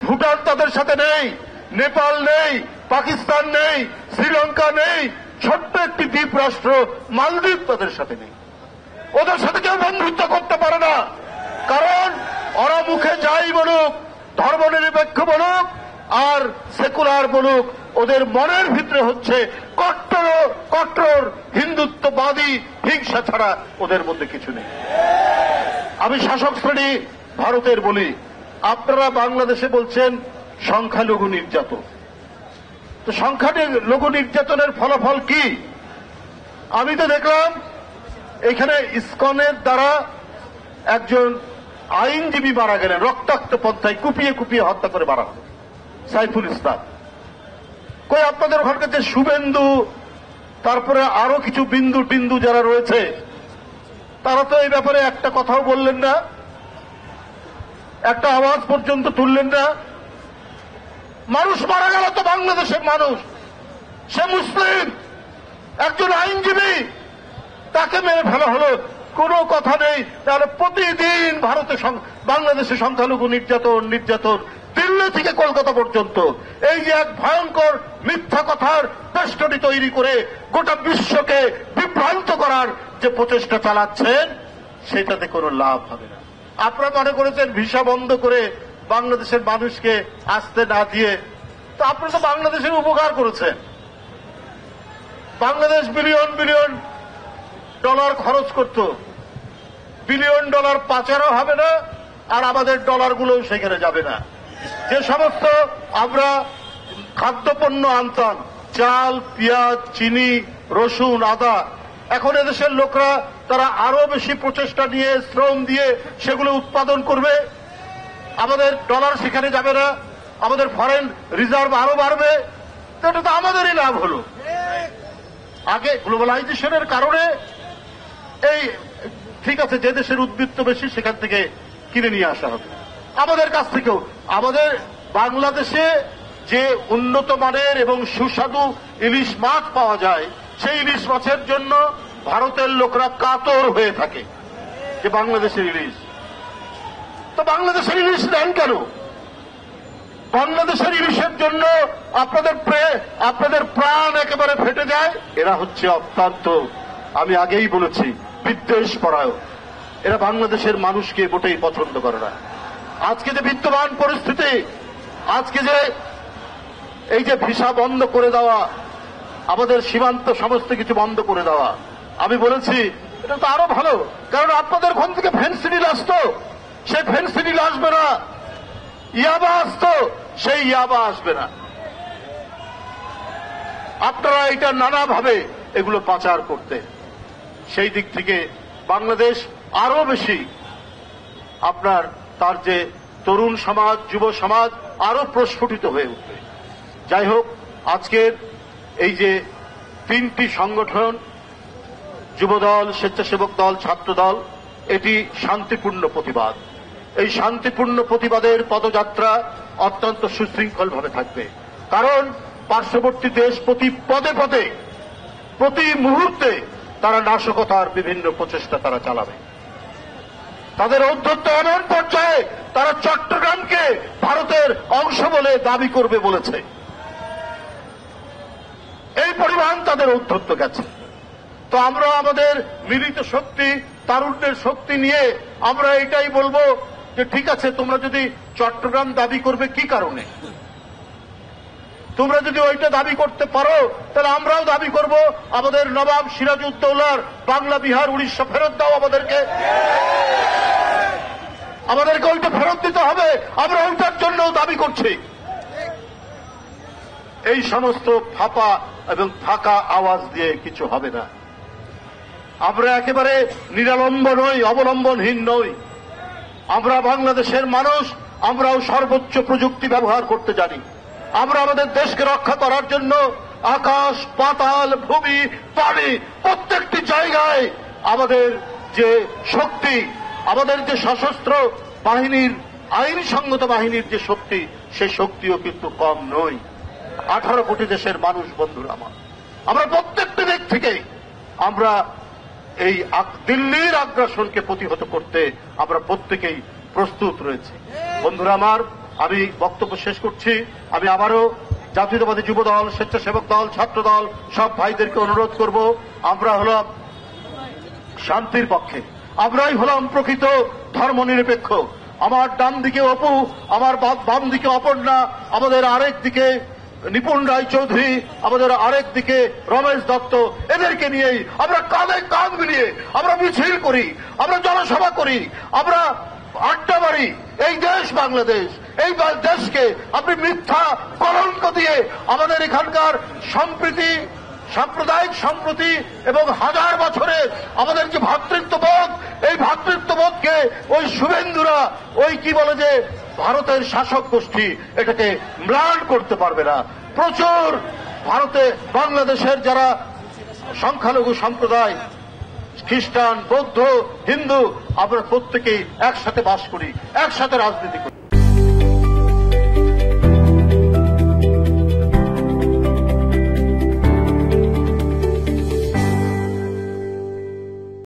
ভুটান তাদের সাথে নেই, নেপাল নেই, পাকিস্তান নেই, শ্রীলঙ্কা নেই, ছোট্ট একটি দ্বীপ রাষ্ট্র মালদ্বীপ তাদের সাথে নেই। ওদের সাথে কেউ বন্ধুত্ব করতে পারে না, কারণ ওরা মুখে যাই বলুক, ধর্মনিরপেক্ষ বলুক আর সেকুলার বলুক, ওদের মনের ভিতরে হচ্ছে কট্টর হিন্দুত্ববাদী হিংসা ছাড়া ওদের মধ্যে কিছু নেই। আমি শাসক শ্রেণী ভারতের বলি, আপনারা বাংলাদেশে বলছেন সংখ্যালঘু নির্যাতন, তো সংখ্যালঘু নির্যাতনের ফলাফল কি? আমি তো দেখলাম এখানে ইসকনের দ্বারা একজন আইনজীবী মারা গেলেন, রক্তাক্ত পন্থায় কুপিয়ে কুপিয়ে হত্যা করে মারা হল, সাইফুল ইসলাম। কই আপনাদের ওখানকার যে শুভেন্দু, তারপরে আরো কিছু বিন্দু টিন্দু যারা রয়েছে, তারা তো এই ব্যাপারে একটা কথাও বললেন না, একটা আওয়াজ পর্যন্ত তুললেন না। মানুষ মারা গেল তো বাংলাদেশের মানুষ, সে মুসলিম, একজন আইনজীবী, তাকে মেরে ফেলা হলো, কোনো কথা নেই। তাহলে প্রতিদিন বাংলাদেশে সংখ্যালঘু নির্যাতন দিল্লি থেকে কলকাতা পর্যন্ত, এই যে এক ভয়ঙ্কর মিথ্যা কথার পেস্টরি তৈরি করে গোটা বিশ্বকে বিভ্রান্ত করার যে প্রচেষ্টা চালাচ্ছেন, সেটাতে কোনো লাভ হবে না। আপনারা মনে করেছেন ভিসা বন্ধ করে বাংলাদেশের মানুষকে আসতে না দিয়ে, তো আপনারা তো বাংলাদেশের উপকার করেছেন। বাংলাদেশ বিলিয়ন বিলিয়ন ডলার খরচ করত, বিলিয়ন ডলার পাচারও হবে না, আর আমাদের ডলারগুলোও সেখানে যাবে না। যে সমস্ত আমরা খাদ্যপণ্য আনতাম, চাল, পেঁয়াজ, চিনি, রসুন, আদা, এখন এদেশের লোকরা তারা আরো বেশি প্রচেষ্টা নিয়ে, শ্রম দিয়ে সেগুলো উৎপাদন করবে, আমাদের ডলার সেখানে যাবে না, আমাদের ফরেন রিজার্ভ আরো বাড়বে, তো এটা তো আমাদেরই লাভ হলো। আগে গ্লোবালাইজেশনের কারণে এই ঠিক আছে, যে দেশের উদ্বৃত্ত বেশি সেখান থেকে কিনে নিয়ে আসা হবে আমাদের কাছ থেকেও। আমাদের বাংলাদেশে যে উন্নত মানের এবং সুস্বাদু ইলিশ মাছ পাওয়া যায়, সেই ইলিশ মাছের জন্য ভারতের লোকরা কাতর হয়ে থাকে যে বাংলাদেশের ইলিশ। তো বাংলাদেশের ইলিশ নেন কেন? বাংলাদেশের ইলিশের জন্য আপনাদের প্রাণ একেবারে ফেটে যায়। এরা হচ্ছে অত্যন্ত, আমি আগেই বলেছি, বিদ্বেষ পরায়ণ। এরা বাংলাদেশের মানুষকে মোটেই পছন্দ করে না। আজকে যে বিদ্যমান পরিস্থিতি, আজকে যে এই যে ভিসা বন্ধ করে দেওয়া, আমাদের সীমান্ত সমস্ত কিছু বন্ধ করে দেওয়া, আমি বলেছি এটা তো আরো ভালো, কারণ আপনাদের ওখান থেকে ফেন্সিডিল আসতো, সেই ফেন্সিডিল আসবে না। ইয়াবা আসতো, সেই ইয়াবা আসবে না। আপনারা এটা নানাভাবে এগুলো পাচার করতে, সেই দিক থেকে বাংলাদেশ আরো বেশি আপনার তার যে তরুণ সমাজ, যুব সমাজ আরো প্রস্ফুটিত হয়ে উঠবে। যাই হোক, আজকের এই যে তিনটি সংগঠন, যুবদল, স্বেচ্ছাসেবক দল, ছাত্র দল, এটি শান্তিপূর্ণ প্রতিবাদ। এই শান্তিপূর্ণ প্রতিবাদের পদযাত্রা অত্যন্ত সুশৃঙ্খলভাবে থাকবে, কারণ পার্শ্ববর্তী দেশ প্রতি পদে পদে, প্রতি মুহূর্তে তারা নাশকতার বিভিন্ন প্রচেষ্টা তারা চালাবে। তাদের ঔদ্ধত্য এমন পর্যায়ে তারা চট্টগ্রামকে ভারতের অংশ বলে দাবি করবে বলেছে। এই পরিমাণ তাদের ঔদ্ধত্য গেছে। তো আমরা আমাদের মিলিত শক্তি, তারুণ্যের শক্তি নিয়ে আমরা এটাই বলবো যে ঠিক আছে, তোমরা যদি চট্টগ্রাম দাবি করবে কি কারণে, তোমরা যদি ওইটা দাবি করতে পারো, তাহলে আমরাও দাবি করব আমাদের নবাব সিরাজউদ্দৌলার বাংলা, বিহার, উড়িষ্যা ফেরত দাও আমাদেরকে। আমাদেরকে ওইটা ফেরত দিতে হবে, আমরা ওইটার জন্য দাবি করছি। এই সমস্ত ফাঁপা এবং ফাঁকা আওয়াজ দিয়ে কিছু হবে না। আমরা একেবারে নিরালম্ব নই, অবলম্বনহীন নই। আমরা বাংলাদেশের মানুষ, আমরাও সর্বোচ্চ প্রযুক্তি ব্যবহার করতে জানি। আমরা আমাদের দেশকে রক্ষা করার জন্য আকাশ, পাতাল, ভূমি, পানি, প্রত্যেকটি জায়গায় আমাদের যে শক্তি, আমাদের যে সশস্ত্র বাহিনীর, আইনসঙ্গত বাহিনীর যে শক্তি, সেই শক্তিও কিন্তু কম নয়। 18 কোটি দেশের মানুষ, বন্ধুরা আমার, আমরা প্রত্যেকটি দিক থেকে আমরা এই দিল্লির আগ্রাসনকে প্রতিহত করতে আমরা প্রত্যেকেই প্রস্তুত রয়েছি। বন্ধুরা আমার, আমি বক্তব্য শেষ করছি। আমি আবারও জাতীয়তাবাদী যুব দল, স্বেচ্ছাসেবক দল, ছাত্র দল সব ভাইদেরকে অনুরোধ করব, আমরা হলাম শান্তির পক্ষে, আমরাই হলাম প্রকৃত ধর্মনিরপেক্ষ। আমার ডান দিকে অপু, আমার বাম দিকে অপর্ণা, আমাদের আরেক দিকে নিপুণ রায় চৌধুরী, আমাদের আরেক দিকে রমেশ দত্ত, এদেরকে নিয়েই আমরা কাঁধে কাঁধ মিলিয়ে আমরা মিছিল করি, আমরা জনসভা করি, আমরা আড্ডা মারি। এই দেশ বাংলাদেশ, এই দেশকে আপনি মিথ্যা কলঙ্ক দিয়ে আমাদের এখানকার সম্প্রীতি, সাম্প্রদায়িক সম্প্রীতি এবং হাজার বছরের আমাদের যে ভ্রাতৃত্ববোধ, এই ভ্রাতৃত্ববোধকে ওই শুভেন্দুরা, ওই কি বলে যে ভারতের শাসক গোষ্ঠী, এটাকে ম্লান করতে পারবে না। প্রচুর ভারতে বাংলাদেশের যারা সংখ্যালঘু সম্প্রদায়, খ্রিস্টান, বৌদ্ধ, হিন্দু, আমরা প্রত্যেকেই একসাথে বাস করি, একসাথে রাজনীতি করি।